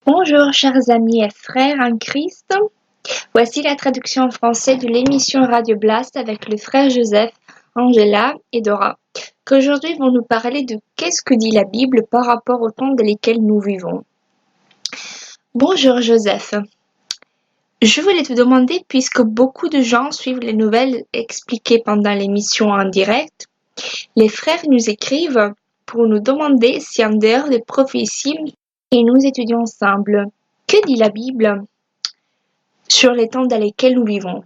Bonjour chers amis et frères en Christ, voici la traduction en français de l'émission Radio Blast avec le frère Joseph, Angela et Dora, qui aujourd'hui vont nous parler de qu'est-ce que dit la Bible par rapport au temps dans lequel nous vivons. Bonjour Joseph, je voulais te demander, puisque beaucoup de gens suivent les nouvelles expliquées pendant l'émission en direct, les frères nous écrivent pour nous demander si en dehors des prophéties, et nous étudions ensemble, que dit la Bible sur les temps dans lesquels nous vivons.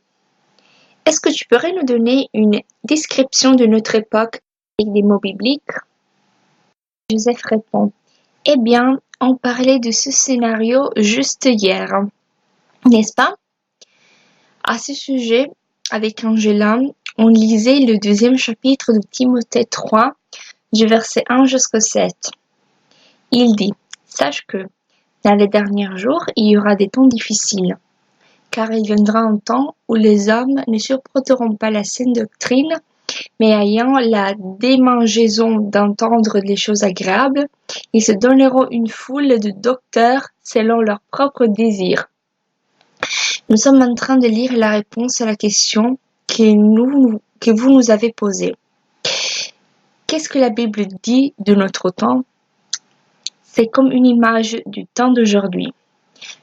Est-ce que tu pourrais nous donner une description de notre époque avec des mots bibliques? Joseph répond, eh bien, on parlait de ce scénario juste hier, n'est-ce pas? À ce sujet, avec Angela, on lisait le 2e chapitre de Timothée 3, du verset 1 jusqu'au 7. Il dit, sache que, dans les derniers jours, il y aura des temps difficiles, car il viendra un temps où les hommes ne supporteront pas la saine doctrine, mais ayant la démangeaison d'entendre les choses agréables, ils se donneront une foule de docteurs selon leurs propres désirs. Nous sommes en train de lire la réponse à la question que vous nous avez posée. Qu'est-ce que la Bible dit de notre temps? C'est comme une image du temps d'aujourd'hui.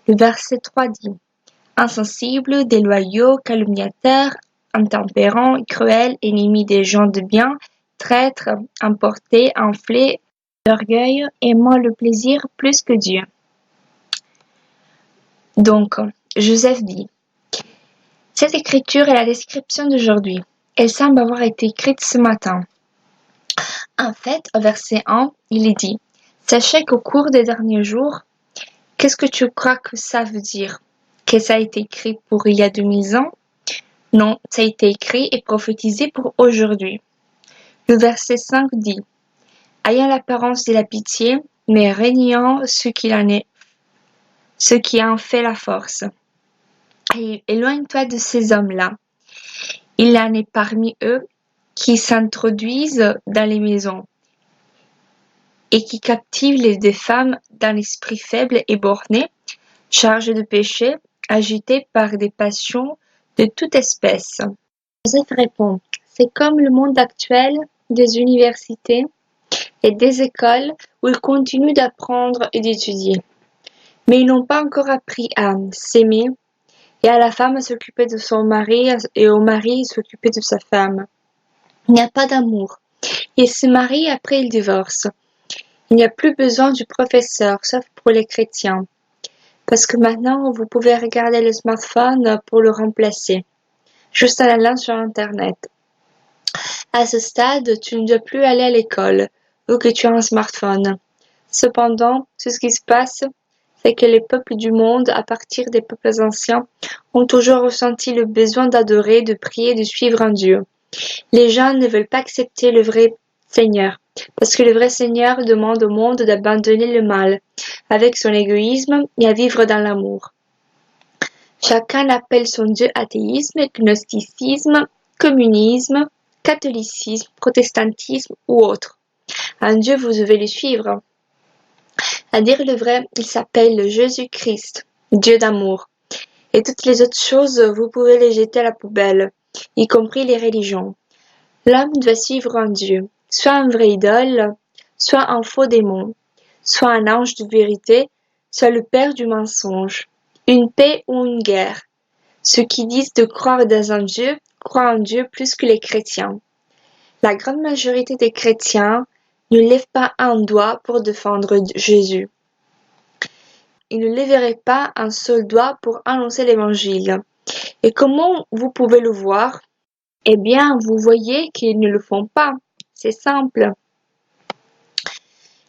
Le verset 3 dit « Insensibles, déloyaux, calomniateurs, intempérants, cruels, ennemis des gens de bien, traîtres, emportés, enflés d'orgueil, aimant le plaisir plus que Dieu. » Donc, Joseph dit « Cette écriture est la description d'aujourd'hui. Elle semble avoir été écrite ce matin. » En fait, au verset 1, il est dit « Sachez qu'au cours des derniers jours, qu'est-ce que tu crois que ça veut dire? Que ça a été écrit pour il y a 2000 ans? Non, ça a été écrit et prophétisé pour aujourd'hui. » Le verset 5 dit « Ayant l'apparence de la pitié, mais régnant ce qui en fait la force. Et éloigne-toi de ces hommes-là. Il en est parmi eux qui s'introduisent dans les maisons et qui captivent des femmes d'un esprit faible et borné, chargées de péché, agitées par des passions de toute espèce. » Joseph répond, c'est comme le monde actuel des universités et des écoles où ils continuent d'apprendre et d'étudier. Mais ils n'ont pas encore appris à s'aimer et à la femme à s'occuper de son mari et au mari à s'occuper de sa femme. Il n'y a pas d'amour. Ils se marient et après ils divorcent. Il n'y a plus besoin du professeur, sauf pour les chrétiens. Parce que maintenant, vous pouvez regarder le smartphone pour le remplacer, juste en allant sur Internet. À ce stade, tu ne dois plus aller à l'école, vu que tu as un smartphone. Cependant, tout ce qui se passe, c'est que les peuples du monde, à partir des peuples anciens, ont toujours ressenti le besoin d'adorer, de prier, de suivre un Dieu. Les gens ne veulent pas accepter le vrai Seigneur, parce que le vrai Seigneur demande au monde d'abandonner le mal, avec son égoïsme, et à vivre dans l'amour. Chacun appelle son Dieu athéisme, gnosticisme, communisme, catholicisme, protestantisme ou autre. Un Dieu, vous devez le suivre. À dire le vrai, il s'appelle Jésus-Christ, Dieu d'amour. Et toutes les autres choses, vous pouvez les jeter à la poubelle, y compris les religions. L'homme doit suivre un Dieu, soit un vrai idole, soit un faux démon, soit un ange de vérité, soit le père du mensonge, une paix ou une guerre. Ceux qui disent de croire dans un Dieu croient en Dieu plus que les chrétiens. La grande majorité des chrétiens ne lèvent pas un doigt pour défendre Jésus. Ils ne lèveraient pas un seul doigt pour annoncer l'évangile. Et comment vous pouvez le voir? Eh bien, vous voyez qu'ils ne le font pas. C'est simple.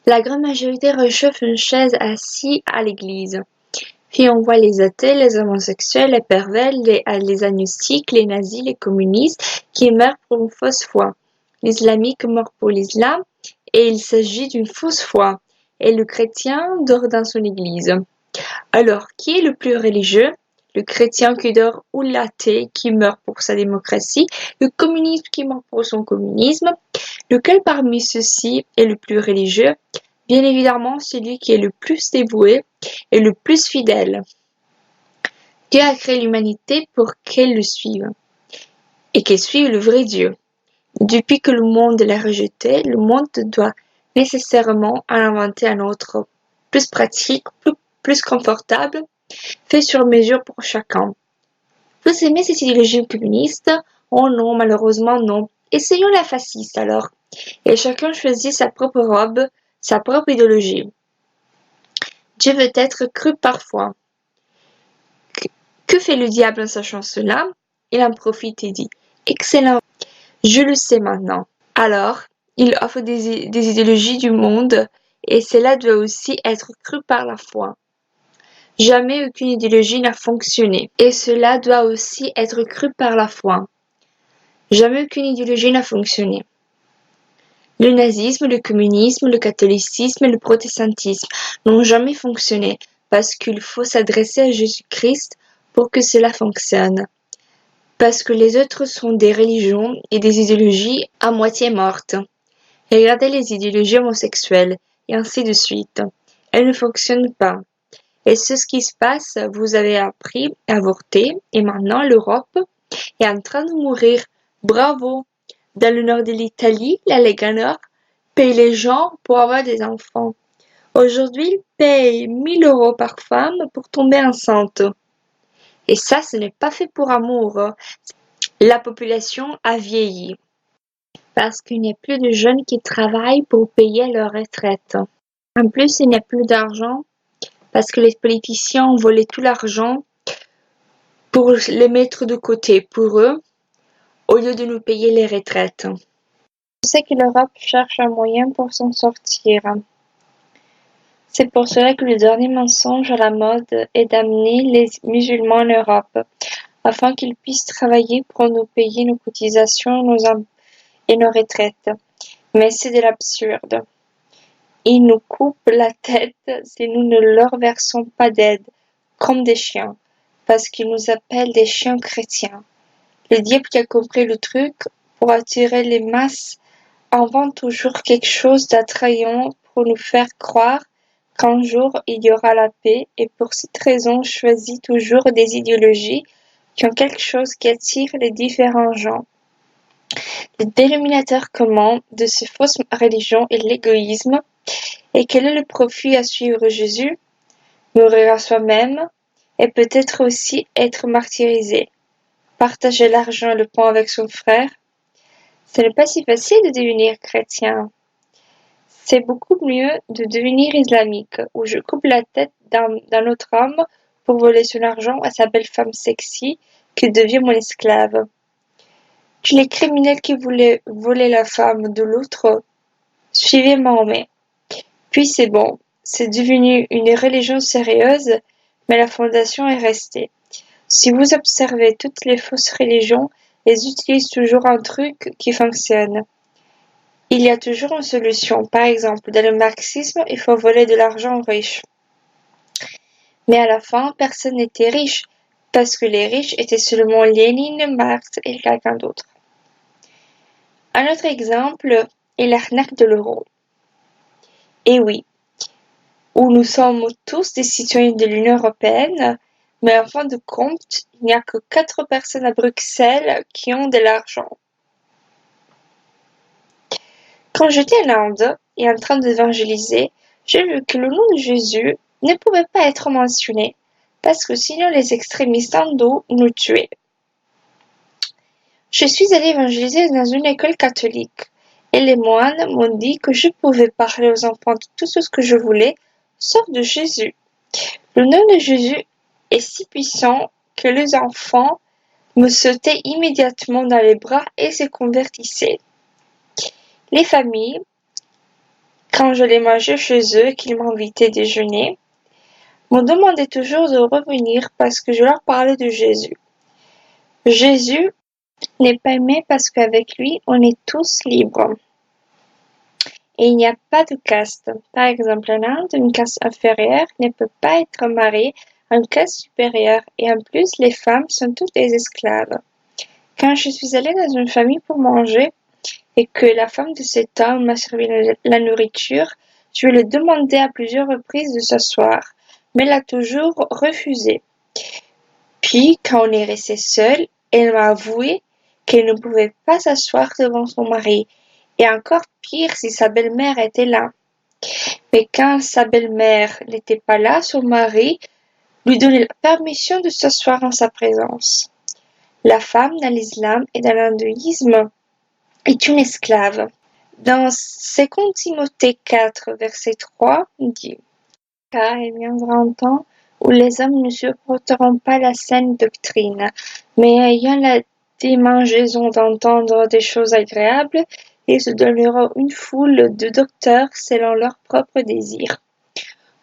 La grande majorité réchauffe une chaise assis à l'église. Puis on voit les athées, les homosexuels, les pervers, les agnostiques, les nazis, les communistes qui meurent pour une fausse foi. L'islamique meurt pour l'islam et il s'agit d'une fausse foi. Et le chrétien dort dans son église. Alors, qui est le plus religieux? Le chrétien qui dort ou l'athée qui meurt pour sa démocratie? Le communiste qui meurt pour son communisme? Lequel parmi ceux-ci est le plus religieux? Bien évidemment, celui qui est le plus dévoué et le plus fidèle. Dieu a créé l'humanité pour qu'elle le suive et qu'elle suive le vrai Dieu. Depuis que le monde l'a rejeté, le monde doit nécessairement en inventer un autre, plus pratique, plus confortable, fait sur mesure pour chacun. Vous aimez cette idéologie communiste? Oh non, malheureusement non. Essayons la fasciste alors. Et chacun choisit sa propre robe, sa propre idéologie. Dieu veut être cru parfois. Que fait le diable en sachant cela? Il en profite et dit: Excellent, je le sais maintenant. Alors, il offre des idéologies du monde, et cela doit aussi être cru par la foi. Jamais aucune idéologie n'a fonctionné, et cela doit aussi être cru par la foi. Jamais aucune idéologie n'a fonctionné. Le nazisme, le communisme, le catholicisme et le protestantisme n'ont jamais fonctionné, parce qu'il faut s'adresser à Jésus-Christ pour que cela fonctionne. Parce que les autres sont des religions et des idéologies à moitié mortes. Regardez les idéologies homosexuelles, et ainsi de suite. Elles ne fonctionnent pas. Et c'est ce qui se passe, vous avez appris à avorter, et maintenant l'Europe est en train de mourir. Bravo! Dans le nord de l'Italie, la Lega Nord paye les gens pour avoir des enfants. Aujourd'hui, ils payent 1 000 € par femme pour tomber enceinte. Et ça, ce n'est pas fait pour amour. La population a vieilli. Parce qu'il n'y a plus de jeunes qui travaillent pour payer leur retraite. En plus, il n'y a plus d'argent parce que les politiciens ont volé tout l'argent pour les mettre de côté pour eux, au lieu de nous payer les retraites. Je sais que l'Europe cherche un moyen pour s'en sortir. C'est pour cela que le dernier mensonge à la mode est d'amener les musulmans en Europe, afin qu'ils puissent travailler pour nous payer nos cotisations et nos retraites. Mais c'est de l'absurde. Ils nous coupent la tête si nous ne leur versons pas d'aide, comme des chiens, parce qu'ils nous appellent des chiens chrétiens. Le diable qui a compris le truc, pour attirer les masses, invente toujours quelque chose d'attrayant pour nous faire croire qu'un jour il y aura la paix, et pour cette raison choisit toujours des idéologies qui ont quelque chose qui attire les différents gens. Le dénominateur commun de ces fausses religions est l'égoïsme. Et quel est le profit à suivre Jésus? Mourir à soi-même, et peut-être aussi être martyrisé. Partager l'argent et le pain avec son frère. Ce n'est pas si facile de devenir chrétien. C'est beaucoup mieux de devenir islamique, où je coupe la tête d'un autre homme pour voler son argent à sa belle femme sexy qui devient mon esclave. Que les criminels qui voulaient voler la femme de l'autre suivaient Mahomet. Puis c'est bon, c'est devenu une religion sérieuse, mais la fondation est restée. Si vous observez toutes les fausses religions, elles utilisent toujours un truc qui fonctionne. Il y a toujours une solution. Par exemple, dans le marxisme, il faut voler de l'argent aux riches. Mais à la fin, personne n'était riche, parce que les riches étaient seulement Lénine, Marx et quelqu'un d'autre. Un autre exemple est l'arnaque de l'euro. Et oui, où nous sommes tous des citoyens de l'Union européenne, mais en fin de compte, il n'y a que 4 personnes à Bruxelles qui ont de l'argent. Quand j'étais en Inde et en train d'évangéliser, j'ai vu que le nom de Jésus ne pouvait pas être mentionné, parce que sinon les extrémistes hindous nous tuaient. Je suis allée évangéliser dans une école catholique, et les moines m'ont dit que je pouvais parler aux enfants de tout ce que je voulais, sauf de Jésus. Le nom de Jésus est si puissant que les enfants me sautaient immédiatement dans les bras et se convertissaient. Les familles, quand je les mangeais chez eux et qu'ils m'invitaient déjeuner, me demandaient toujours de revenir parce que je leur parlais de Jésus. Jésus n'est pas aimé parce qu'avec lui, on est tous libres. Et il n'y a pas de caste. Par exemple, en Inde, une caste inférieure ne peut pas être mariée à une caste supérieure, et en plus, les femmes sont toutes des esclaves. Quand je suis allée dans une famille pour manger, et que la femme de cet homme m'a servi la nourriture, Je lui ai demandé à plusieurs reprises de s'asseoir, mais elle a toujours refusé. Puis, quand on est resté seul, elle m'a avoué qu'elle ne pouvait pas s'asseoir devant son mari, et encore pire si sa belle-mère était là. Mais quand sa belle-mère n'était pas là, son mari lui donnait la permission de s'asseoir en sa présence. La femme dans l'islam et dans l'hindouisme est une esclave. Dans 2 Timothée 4, verset 3, il dit « Car il viendra un temps où les hommes ne supporteront pas la saine doctrine, mais ayant la démangeaison d'entendre des choses agréables, ils se donneront une foule de docteurs selon leurs propres désirs. »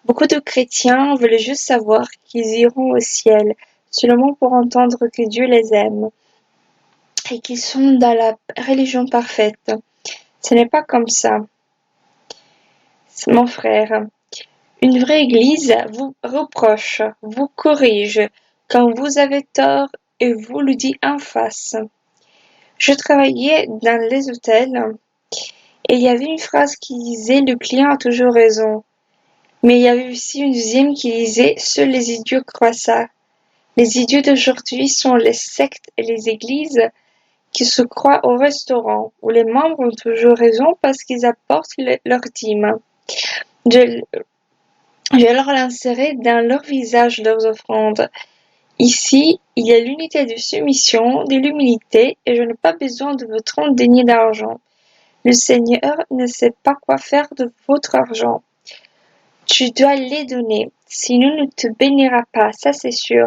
Beaucoup de chrétiens veulent juste savoir qu'ils iront au ciel, seulement pour entendre que Dieu les aime et qu'ils sont dans la religion parfaite. Ce n'est pas comme ça, mon frère. Une vraie Église vous reproche, vous corrige quand vous avez tort et vous le dit en face. Je travaillais dans les hôtels et il y avait une phrase qui disait « Le client a toujours raison ». Mais il y avait aussi une deuxième qui disait « Seuls les idiots croient ça ». Les idiots d'aujourd'hui sont les sectes et les églises qui se croient au restaurant, où les membres ont toujours raison parce qu'ils apportent leur dîme. Je leur lancerai dans leur visage leurs offrandes. Ici, il y a l'unité de soumission, de l'humilité, et je n'ai pas besoin de votre denier d'argent. Le Seigneur ne sait pas quoi faire de votre argent. Tu dois les donner, sinon il ne te bénira pas, ça c'est sûr.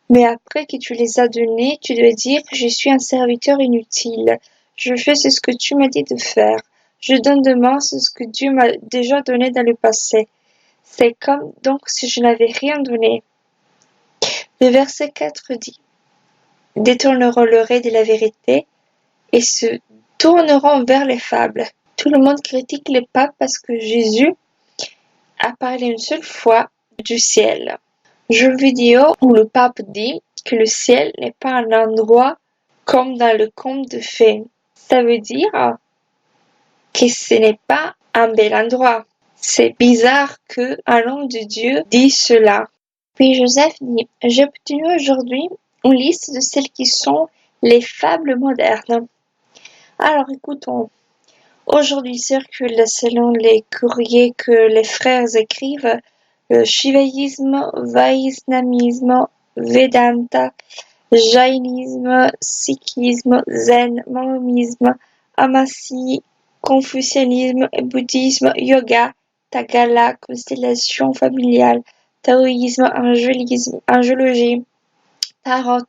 Mais après que tu les as donnés, tu dois dire « Je suis un serviteur inutile. Je fais ce que tu m'as dit de faire. Je donne demain ce que Dieu m'a déjà donné dans le passé. » C'est comme donc si je n'avais rien donné. Le verset 4 dit « Détourneront l'oreille de la vérité et se tourneront vers les fables. » Tout le monde critique les papes parce que Jésus a parlé une seule fois du ciel. Jeu vidéo où le pape dit que le ciel n'est pas un endroit comme dans le conte de fées. Ça veut dire que ce n'est pas un bel endroit. C'est bizarre que un homme de Dieu dise cela. Puis Joseph dit, j'ai obtenu aujourd'hui une liste de celles qui sont les fables modernes. Alors écoutons. Aujourd'hui circule selon les courriers que les frères écrivent le shivaïsme, vaishnamisme, vedanta, jainisme, sikhisme, zen, maoïsme, amasi, confucianisme, bouddhisme, yoga, tagala, constellation familiale, taoïsme, angiologie, tarot,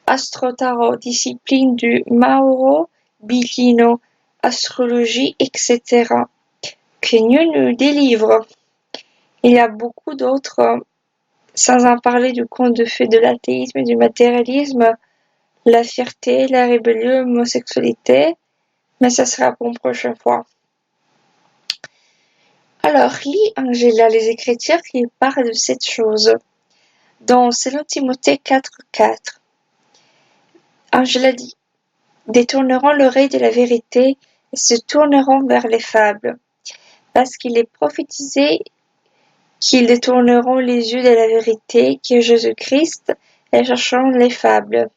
astro-tarot, discipline du Mauro Bicino, astrologie, etc. Que Dieu nous délivre. Il y a beaucoup d'autres, sans en parler du conte de fées de l'athéisme et du matérialisme, la fierté, la rébellion, l'homosexualité, mais ça sera pour une prochaine fois. Alors, lis Angela, les Écritures qui parlent de cette chose. Dans 2 Timothée 4:4, Angela dit « Détourneront l'oreille de la vérité et se tourneront vers les fables, parce qu'il est prophétisé qu'ils détourneront les yeux de la vérité qui est Jésus-Christ et chercheront les fables,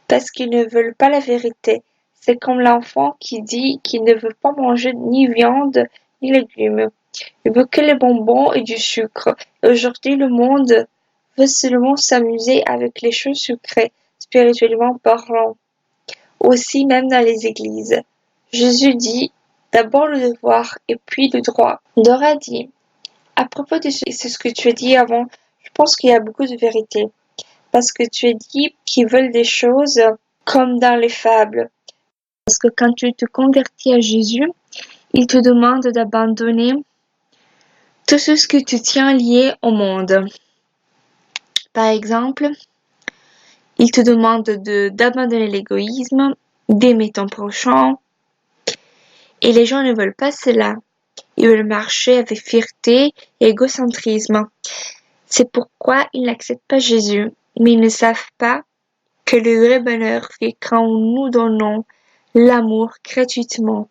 parce qu'ils ne veulent pas la vérité. C'est comme l'enfant qui dit qu'il ne veut pas manger ni viande ni légumes. Il veut que les bonbons et du sucre. Et aujourd'hui, le monde veut seulement s'amuser avec les choses sucrées, spirituellement parlant. Aussi, même dans les églises. Jésus dit d'abord le devoir et puis le droit. Dora dit à propos de ce que tu as dit avant, je pense qu'il y a beaucoup de vérité. Parce que tu as dit qu'ils veulent des choses comme dans les fables. Parce que quand tu te convertis à Jésus, il te demande d'abandonner tout ce que tu tiens lié au monde. Par exemple, il te demande d'abandonner l'égoïsme, d'aimer ton prochain. Et les gens ne veulent pas cela. Ils veulent marcher avec fierté et égocentrisme. C'est pourquoi ils n'acceptent pas Jésus, mais ils ne savent pas que le vrai bonheur vient quand nous donnons l'amour gratuitement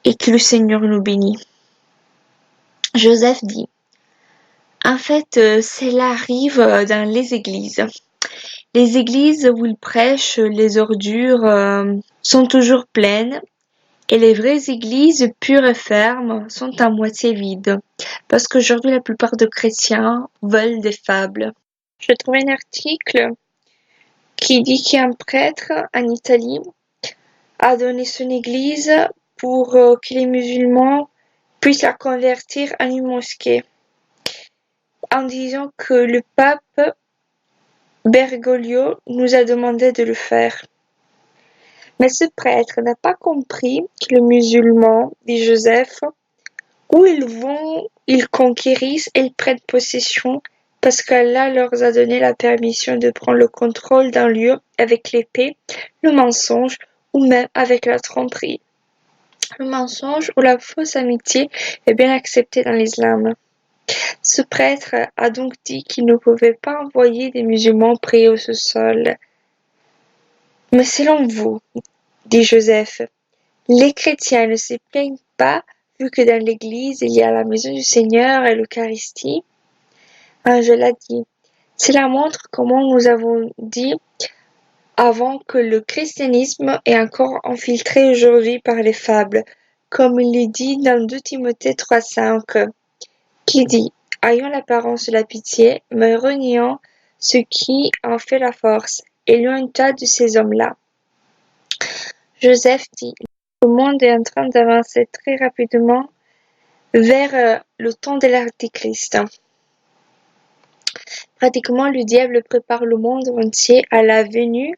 et que le Seigneur nous bénit. Joseph dit, en fait, cela arrive dans les églises. Les églises où ils prêchent, les ordures sont toujours pleines et les vraies églises pures et fermes sont à moitié vides. Parce qu'aujourd'hui, la plupart des chrétiens veulent des fables. Je trouve un article qui dit qu'un prêtre en Italie a donné son église pour que les musulmans puissent la convertir en une mosquée, en disant que le pape Bergoglio nous a demandé de le faire. Mais ce prêtre n'a pas compris que les musulmans, dit Joseph, où ils vont, ils conquérissent et ils prennent possession parce qu'Allah leur a donné la permission de prendre le contrôle d'un lieu avec l'épée, le mensonge ou même avec la tromperie. Le mensonge ou la fausse amitié est bien accepté dans l'islam. Ce prêtre a donc dit qu'il ne pouvait pas envoyer des musulmans prier au sous-sol. Mais selon vous, dit Joseph, les chrétiens ne se plaignent pas vu que dans l'église il y a la maison du Seigneur et l'Eucharistie? Angela dit, cela montre comment nous avons dit avant que le christianisme est encore infiltré aujourd'hui par les fables, comme il est dit dans 2 Timothée 3,5, qui dit, ayons l'apparence de la pitié, mais reniant ce qui en fait la force, et loin-toi de ces hommes-là. Joseph dit, le monde est en train d'avancer très rapidement vers le temps de l'Antéchrist. Pratiquement, le diable prépare le monde entier à la venue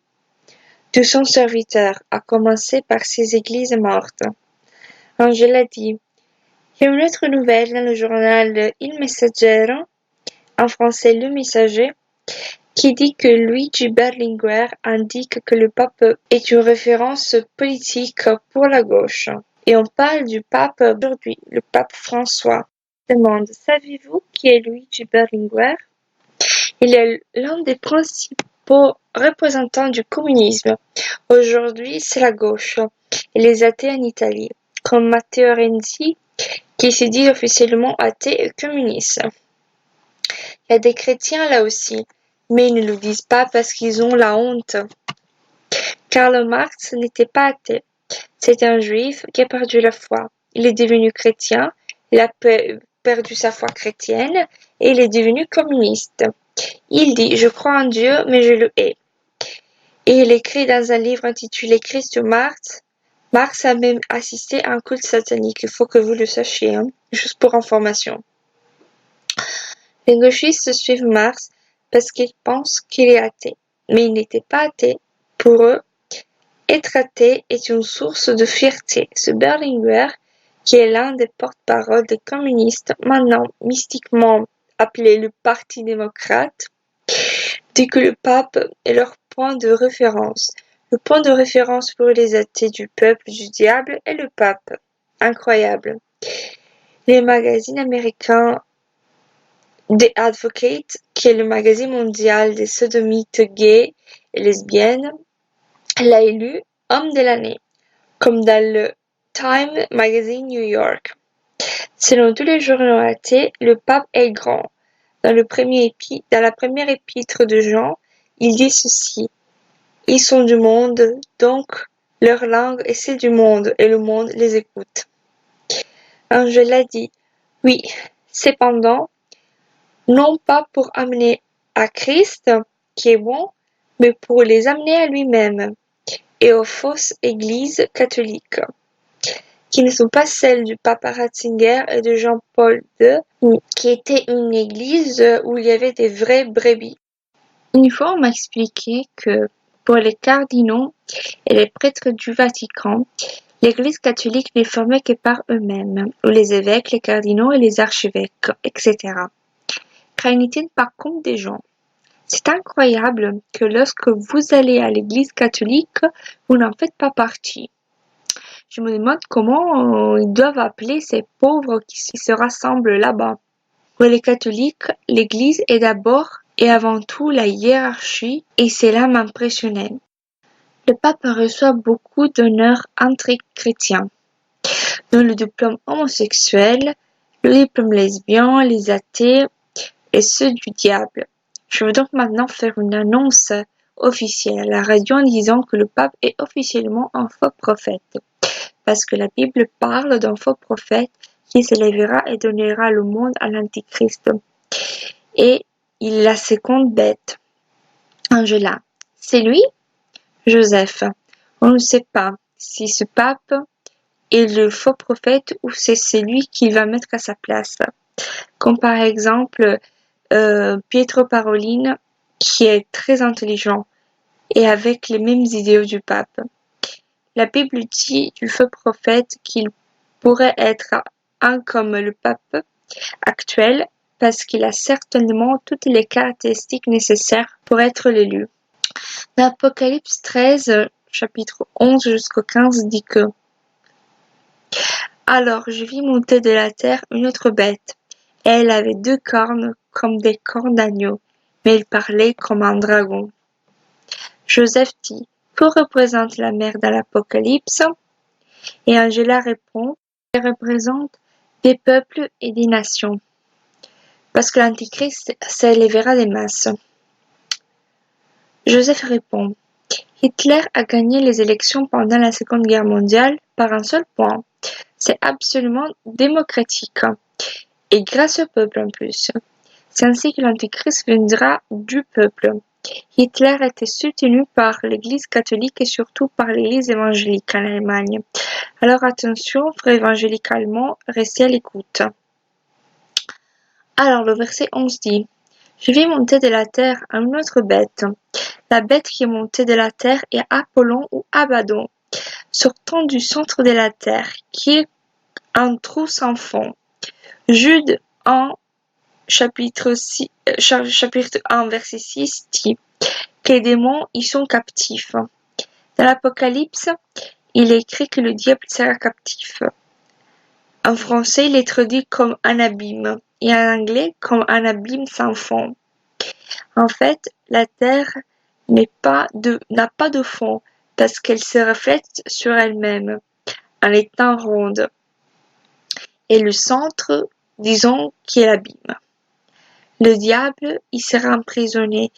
de son serviteur, à commencer par ses églises mortes. Angela dit, il y a une autre nouvelle dans le journal Il Messaggero, en français Le Messager, qui dit que Luigi Berlinguer indique que le pape est une référence politique pour la gauche. Et on parle du pape aujourd'hui, le pape François. Demande, savez-vous qui est Luigi Berlinguer? Il est l'un des principaux représentants du communisme. Aujourd'hui, c'est la gauche et les athées en Italie, comme Matteo Renzi, qui se dit officiellement athée et communiste. Il y a des chrétiens là aussi, mais ils ne le disent pas parce qu'ils ont la honte. Karl Marx n'était pas athée. C'est un juif qui a perdu la foi. Il est devenu chrétien, il a perdu sa foi chrétienne et il est devenu communiste. Il dit « Je crois en Dieu, mais je le hais ». Et il écrit dans un livre intitulé Christ Marx. Marx a même assisté à un culte satanique, il faut que vous le sachiez, juste pour information. Les gauchistes suivent Marx parce qu'ils pensent qu'il est athée, mais il n'était pas athée. Pour eux, être athée est une source de fierté. Ce Berlinguer, qui est l'un des porte-parole des communistes, maintenant mystiquement appelé le Parti démocrate, dit que le pape est leur point de référence. Le point de référence pour les athées du peuple du diable est le pape. Incroyable. Les magazines américains The Advocate, qui est le magazine mondial des sodomites gays et lesbiennes, l'a élu homme de l'année, comme dans le Time Magazine New York. Selon tous les journaux athées, le pape est grand. Dans la première épître de Jean, il dit ceci. Ils sont du monde, donc leur langue est celle du monde, et le monde les écoute. Angela dit, oui, cependant, non pas pour amener à Christ, qui est bon, mais pour les amener à lui-même, et aux fausses églises catholiques, qui ne sont pas celles du pape Ratzinger et de Jean-Paul II, qui était une église où il y avait des vraies brebis. Une fois, on m'a expliqué que pour les cardinaux et les prêtres du Vatican, l'Église catholique n'est formée que par eux-mêmes, ou les évêques, les cardinaux et les archevêques, etc. Car ils ne tiennent pas compte des gens. C'est incroyable que lorsque vous allez à l'Église catholique, vous n'en faites pas partie. Je me demande comment ils doivent appeler ces pauvres qui se rassemblent là-bas. Pour les catholiques, l'Église est d'abord et avant tout la hiérarchie, et cela m'impressionnait. Le pape reçoit beaucoup d'honneurs entre chrétiens, dont le diplôme homosexuel, lui parmi les lesbiens, les athées et ceux du diable. Je veux donc maintenant faire une annonce officielle à la radio en disant que le pape est officiellement un faux prophète, parce que la Bible parle d'un faux prophète qui s'élèvera et donnera le monde à l'Antichrist. Et il est la seconde bête. Angela. C'est lui? Joseph. On ne sait pas si ce pape est le faux prophète ou c'est celui qui va mettre à sa place. Comme par exemple Pietro Parolin, qui est très intelligent et avec les mêmes idéaux du pape. La Bible dit du faux prophète qu'il pourrait être un comme le pape actuel parce qu'il a certainement toutes les caractéristiques nécessaires pour être l'élu. L'Apocalypse 13, chapitre 11 jusqu'au 15 dit que « Alors je vis monter de la terre une autre bête, et elle avait 2 cornes comme des cornes d'agneau, mais elle parlait comme un dragon. » Joseph dit « Que représente la mer dans l'Apocalypse ?» Et Angela répond « Elle représente des peuples et des nations, parce que l'Antichrist s'élèvera des masses. » Joseph répond « Hitler a gagné les élections pendant la Seconde Guerre mondiale par un seul point. C'est absolument démocratique. Et grâce au peuple en plus. C'est ainsi que l'Antichrist viendra du peuple. Hitler était soutenu par l'Église catholique et surtout par l'Église évangélique en Allemagne. Alors attention, frères évangéliques allemands, restez à l'écoute. Alors le verset 11 dit « Je vis monter de la terre une autre bête. La bête qui est montée de la terre est Apollon ou Abaddon, sortant du centre de la terre, qui est un trou sans fond. » Jude 1, chapitre 1, verset 6 dit que les démons y sont captifs. Dans l'Apocalypse, il est écrit que le diable sera captif. En français, il est traduit comme un abîme et en anglais comme un abîme sans fond. En fait, la terre n'a pas de fond parce qu'elle se reflète sur elle-même en étant ronde. Et le centre, disons, qui est l'abîme. Le diable y sera emprisonné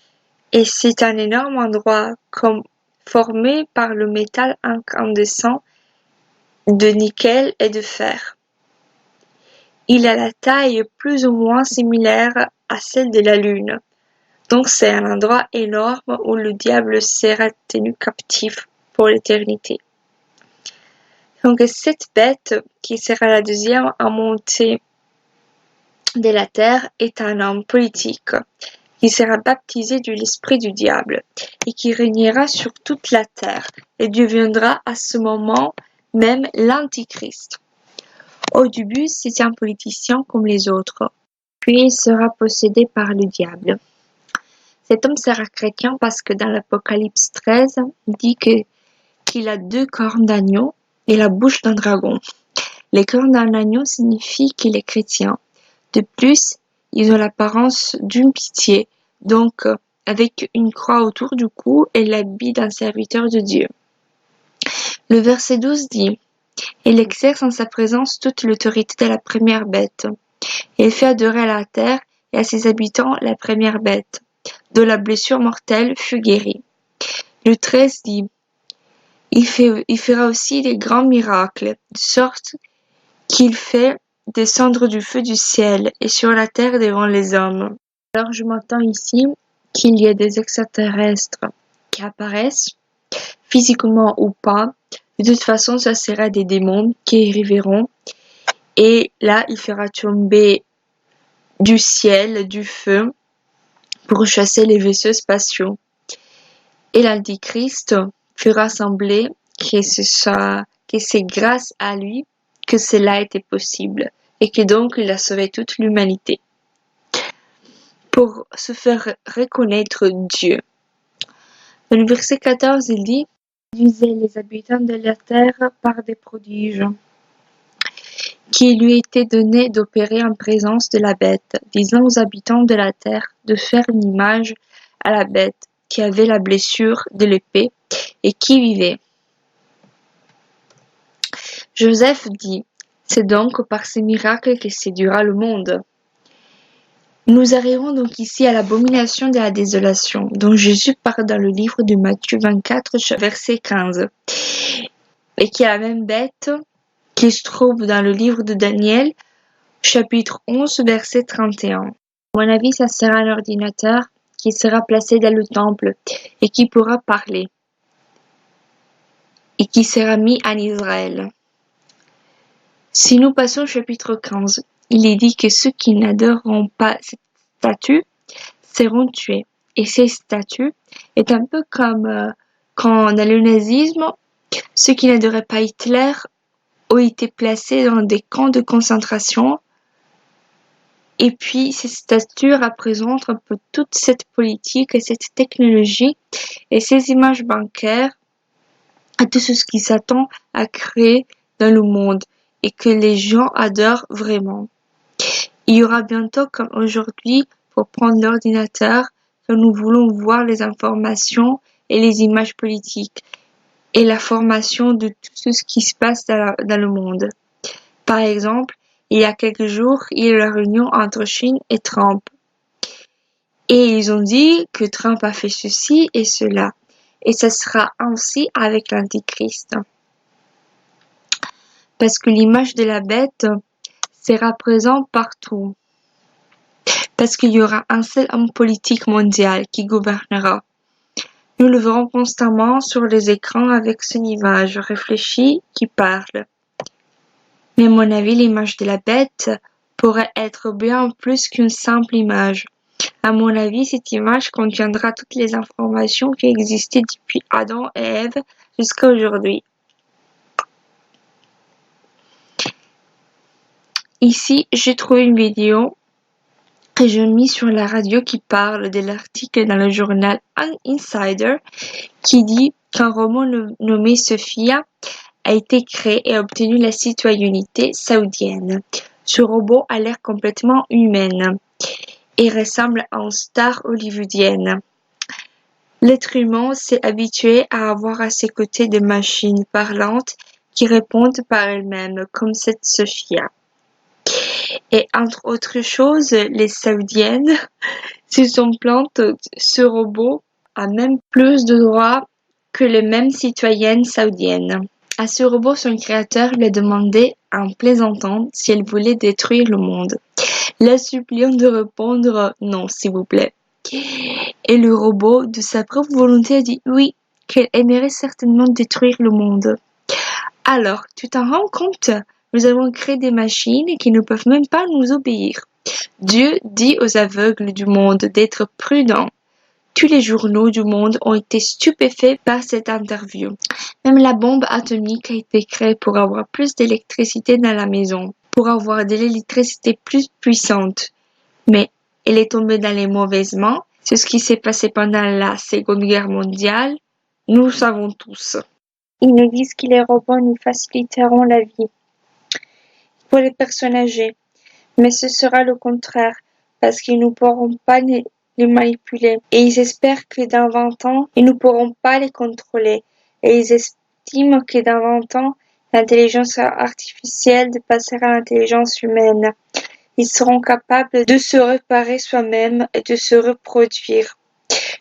et c'est un énorme endroit formé par le métal incandescent de nickel et de fer. Il a la taille plus ou moins similaire à celle de la Lune. Donc c'est un endroit énorme où le diable sera tenu captif pour l'éternité. Donc cette bête, qui sera la deuxième à monter de la terre, est un homme politique, qui sera baptisé de l'esprit du diable, et qui régnera sur toute la terre, et deviendra à ce moment même l'Antichrist. Au début, c'est un politicien comme les autres, puis il sera possédé par le diable. Cet homme sera chrétien parce que dans l'Apocalypse 13, il dit qu'il a 2 cornes d'agneau et la bouche d'un dragon. Les cornes d'un agneau signifient qu'il est chrétien. De plus, ils ont l'apparence d'une pitié, donc avec une croix autour du cou et l'habit d'un serviteur de Dieu. Le verset 12 dit « Il exerce en sa présence toute l'autorité de la première bête. Il fait adorer à la terre et à ses habitants la première bête, dont la blessure mortelle fut guérie. » Le 13 dit « Il fera aussi des grands miracles, de sorte qu'il fait descendre du feu du ciel et sur la terre devant les hommes. » Alors je m'entends ici qu'il y a des extraterrestres qui apparaissent, physiquement ou pas. De toute façon, ça sera des démons qui arriveront. Et là, il fera tomber du ciel, du feu, pour chasser les vaisseaux spatiaux. Et l'Antichrist fera sembler que c'est grâce à lui que cela était possible, et que donc il a sauvé toute l'humanité. Pour se faire reconnaître Dieu. Dans le verset 14, il dit « Il conduisait les habitants de la terre par des prodiges qui lui étaient donnés d'opérer en présence de la bête, disant aux habitants de la terre de faire une image à la bête qui avait la blessure de l'épée et qui vivait. » Joseph dit « C'est donc par ces miracles qu'il séduira le monde. Nous arrivons donc ici à l'abomination de la désolation, dont Jésus parle dans le livre de Matthieu 24, verset 15, et qui est la même bête qui se trouve dans le livre de Daniel, chapitre 11, verset 31. À mon avis, ça sera un ordinateur qui sera placé dans le temple et qui pourra parler, et qui sera mis en Israël. Si nous passons au chapitre 15, il est dit que ceux qui n'adoreront pas cette statue seront tués. Et ces statues est un peu comme quand dans le nazisme, ceux qui n'adoraient pas Hitler ont été placés dans des camps de concentration. Et puis ces statues représentent un peu toute cette politique et cette technologie et ces images bancaires à tout ce qui s'attend à créer dans le monde et que les gens adorent vraiment. Il y aura bientôt, comme aujourd'hui, pour prendre l'ordinateur, quand nous voulons voir les informations et les images politiques et la formation de tout ce qui se passe dans le monde. Par exemple, il y a quelques jours, il y a eu la réunion entre Chine et Trump. Et ils ont dit que Trump a fait ceci et cela. Et ça sera ainsi avec l'Antichrist. Parce que l'image de la bête sera présente partout. Parce qu'il y aura un seul homme politique mondial qui gouvernera. Nous le verrons constamment sur les écrans avec son image réfléchie qui parle. Mais à mon avis, l'image de la bête pourrait être bien plus qu'une simple image. À mon avis, cette image contiendra toutes les informations qui existaient depuis Adam et Ève jusqu'à aujourd'hui. Ici, j'ai trouvé une vidéo que j'ai mise sur la radio qui parle de l'article dans le journal Insider qui dit qu'un robot nommé Sophia a été créé et a obtenu la citoyenneté saoudienne. Ce robot a l'air complètement humaine et ressemble à une star hollywoodienne. L'être humain s'est habitué à avoir à ses côtés des machines parlantes qui répondent par elles-mêmes, comme cette Sophia. Et entre autres choses, les Saoudiennes se sont plaintes ce robot a même plus de droits que les mêmes citoyennes saoudiennes. À ce robot, son créateur lui a demandé, en plaisantant, si elle voulait détruire le monde, la suppliant de répondre « non, s'il vous plaît ». Et le robot, de sa propre volonté, a dit oui, qu'elle aimerait certainement détruire le monde. Alors, tu t'en rends compte? Nous avons créé des machines qui ne peuvent même pas nous obéir. Dieu dit aux aveugles du monde d'être prudents. Tous les journaux du monde ont été stupéfaits par cette interview. Même la bombe atomique a été créée pour avoir plus d'électricité dans la maison, pour avoir de l'électricité plus puissante. Mais elle est tombée dans les mauvaises mains. C'est ce qui s'est passé pendant la Seconde Guerre mondiale. Nous le savons tous. Ils nous disent que les robots nous faciliteront la vie pour les personnes âgées. Mais ce sera le contraire, parce qu'ils ne pourront pas les manipuler. Et ils espèrent que dans 20 ans, ils ne pourront pas les contrôler. Et ils estiment que dans 20 ans, l'intelligence artificielle dépassera l'intelligence humaine. Ils seront capables de se réparer soi-même et de se reproduire.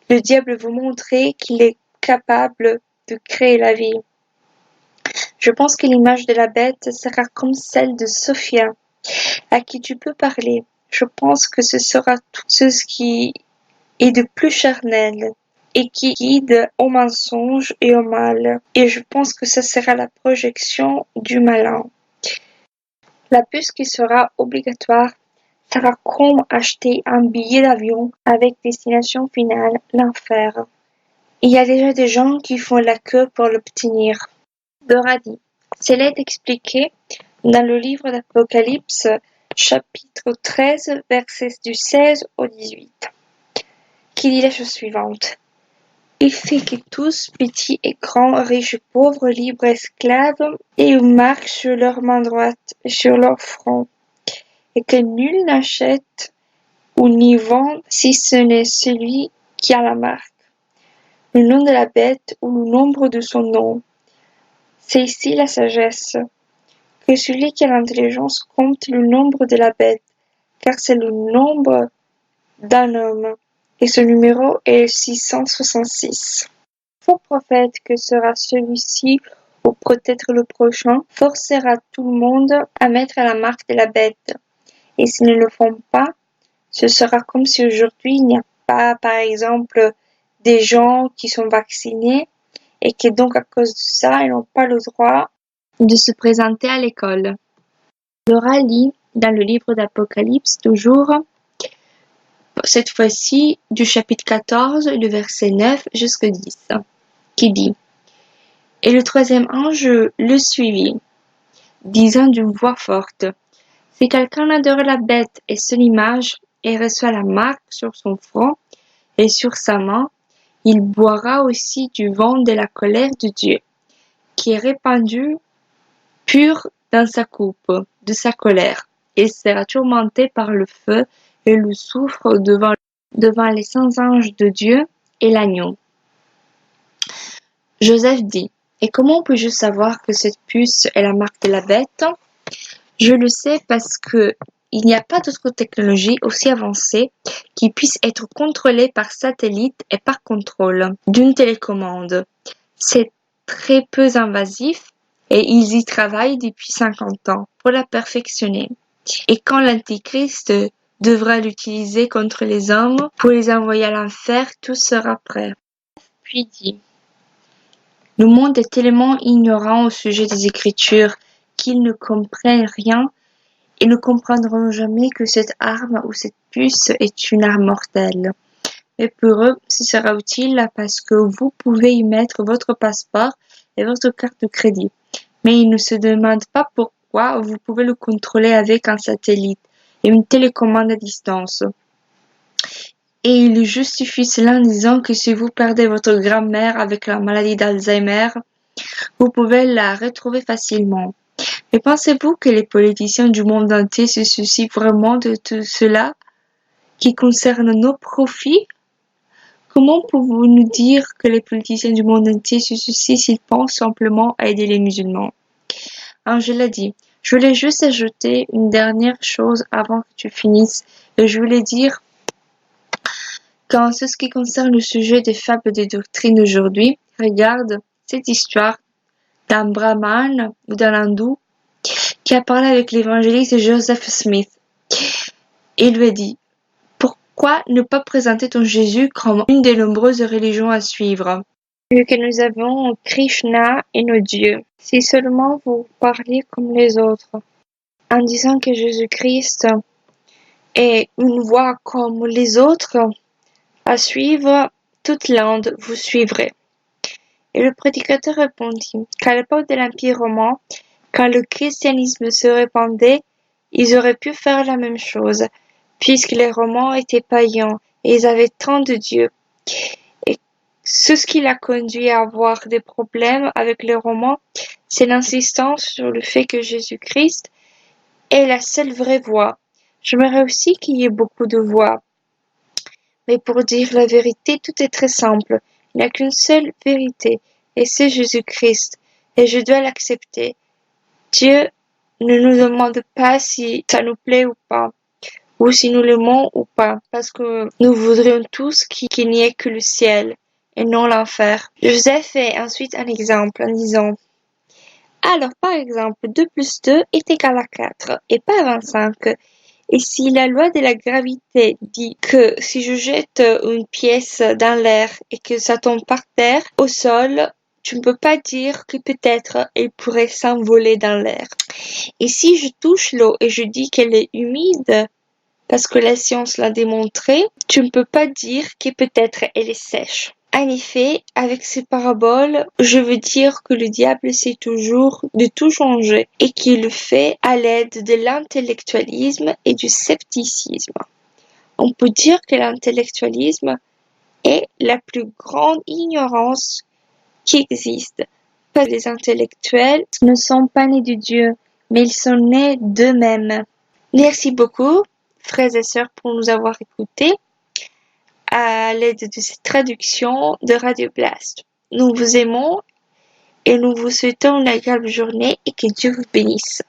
Le diable veut montrer qu'il est capable de créer la vie. Je pense que l'image de la bête sera comme celle de Sophia, à qui tu peux parler. Je pense que ce sera tout ce qui est de plus charnel et qui guide au mensonge et au mal. Et je pense que ce sera la projection du malin. La puce qui sera obligatoire sera comme acheter un billet d'avion avec destination finale, l'enfer. Il y a déjà des gens qui font la queue pour l'obtenir. Dora dit, cela est expliqué dans le livre d'Apocalypse, chapitre 13, versets du 16 au 18, qui dit la chose suivante. Il fait que tous, petits et grands, riches et pauvres, libres et esclaves, aient une marque sur leur main droite et sur leur front, et que nul n'achète ou n'y vend si ce n'est celui qui a la marque, le nom de la bête ou le nombre de son nom. C'est ici la sagesse, que celui qui a l'intelligence compte le nombre de la bête, car c'est le nombre d'un homme, et ce numéro est 666. Faux prophète que sera celui-ci, ou peut-être le prochain, forcera tout le monde à mettre la marque de la bête. Et s'ils ne le font pas, ce sera comme si aujourd'hui il n'y a pas, par exemple, des gens qui sont vaccinés et qui donc à cause de ça, ils n'ont pas le droit de se présenter à l'école. Laura lit dans le livre d'Apocalypse toujours, cette fois-ci du chapitre 14, du verset 9 jusqu'au 10, qui dit: Et le troisième ange le suivit, disant d'une voix forte: Si quelqu'un adore la bête et son image, et reçoit la marque sur son front et sur sa main, il boira aussi du vin de la colère de Dieu, qui est répandu pur dans sa coupe de sa colère, et sera tourmenté par le feu et le soufre devant les saints anges de Dieu et l'agneau. Joseph dit: Et comment puis-je savoir que cette puce est la marque de la bête? Je le sais parce que il n'y a pas d'autre technologie aussi avancée qui puisse être contrôlée par satellite et par contrôle d'une télécommande. C'est très peu invasif et ils y travaillent depuis 50 ans pour la perfectionner. Et quand l'Antichrist devra l'utiliser contre les hommes pour les envoyer à l'enfer, tout sera prêt. Puis dit: Le monde est tellement ignorant au sujet des Écritures qu'ils ne comprennent rien et ne comprendront jamais que cette arme ou cette puce est une arme mortelle. Mais pour eux, ce sera utile parce que vous pouvez y mettre votre passeport et votre carte de crédit. Mais ils ne se demandent pas pourquoi vous pouvez le contrôler avec un satellite et une télécommande à distance. Et ils justifient cela en disant que si vous perdez votre grand-mère avec la maladie d'Alzheimer, vous pouvez la retrouver facilement. Mais pensez-vous que les politiciens du monde entier se soucient vraiment de tout cela qui concerne nos profits? Comment pouvez-vous nous dire que les politiciens du monde entier se soucient s'ils pensent simplement à aider les musulmans? Angela dit: Je voulais juste ajouter une dernière chose avant que tu finisses, et je voulais dire qu'en ce qui concerne le sujet des fables des doctrines aujourd'hui, regarde cette histoire d'un brahman ou d'un hindou qui a parlé avec l'évangéliste Joseph Smith. Il lui a dit: Pourquoi ne pas présenter ton Jésus comme une des nombreuses religions à suivre, vu que nous avons Krishna et nos dieux? Si seulement vous parliez comme les autres, en disant que Jésus-Christ est une voie comme les autres à suivre, toute l'Inde vous suivrait. Et le prédicateur répondit qu'à l'époque de l'Empire romain, quand le christianisme se répandait, ils auraient pu faire la même chose, puisque les Romains étaient païens et ils avaient tant de dieux. Et ce qui l'a conduit à avoir des problèmes avec les Romains, c'est l'insistance sur le fait que Jésus-Christ est la seule vraie voie. J'aimerais aussi qu'il y ait beaucoup de voies. Mais pour dire la vérité, tout est très simple. Il n'y a qu'une seule vérité, et c'est Jésus-Christ, et je dois l'accepter. Dieu ne nous demande pas si ça nous plaît ou pas, ou si nous l'aimons ou pas, parce que nous voudrions tous qu'il n'y ait que le ciel, et non l'enfer. Joseph fait ensuite un exemple en disant: Alors, par exemple, 2 plus 2 est égal à 4, et pas 25. Et si la loi de la gravité dit que si je jette une pièce dans l'air et que ça tombe par terre, au sol, tu ne peux pas dire que peut-être elle pourrait s'envoler dans l'air. Et si je touche l'eau et je dis qu'elle est humide, parce que la science l'a démontré, tu ne peux pas dire que peut-être elle est sèche. En effet, avec ces paraboles, je veux dire que le diable essaie toujours de tout changer et qu'il le fait à l'aide de l'intellectualisme et du scepticisme. On peut dire que l'intellectualisme est la plus grande ignorance qui existe, parce que les intellectuels ne sont pas nés de Dieu, mais ils sont nés d'eux-mêmes. Merci beaucoup, frères et sœurs, pour nous avoir écoutés à l'aide de cette traduction de Radio Blast. Nous vous aimons et nous vous souhaitons une agréable journée et que Dieu vous bénisse.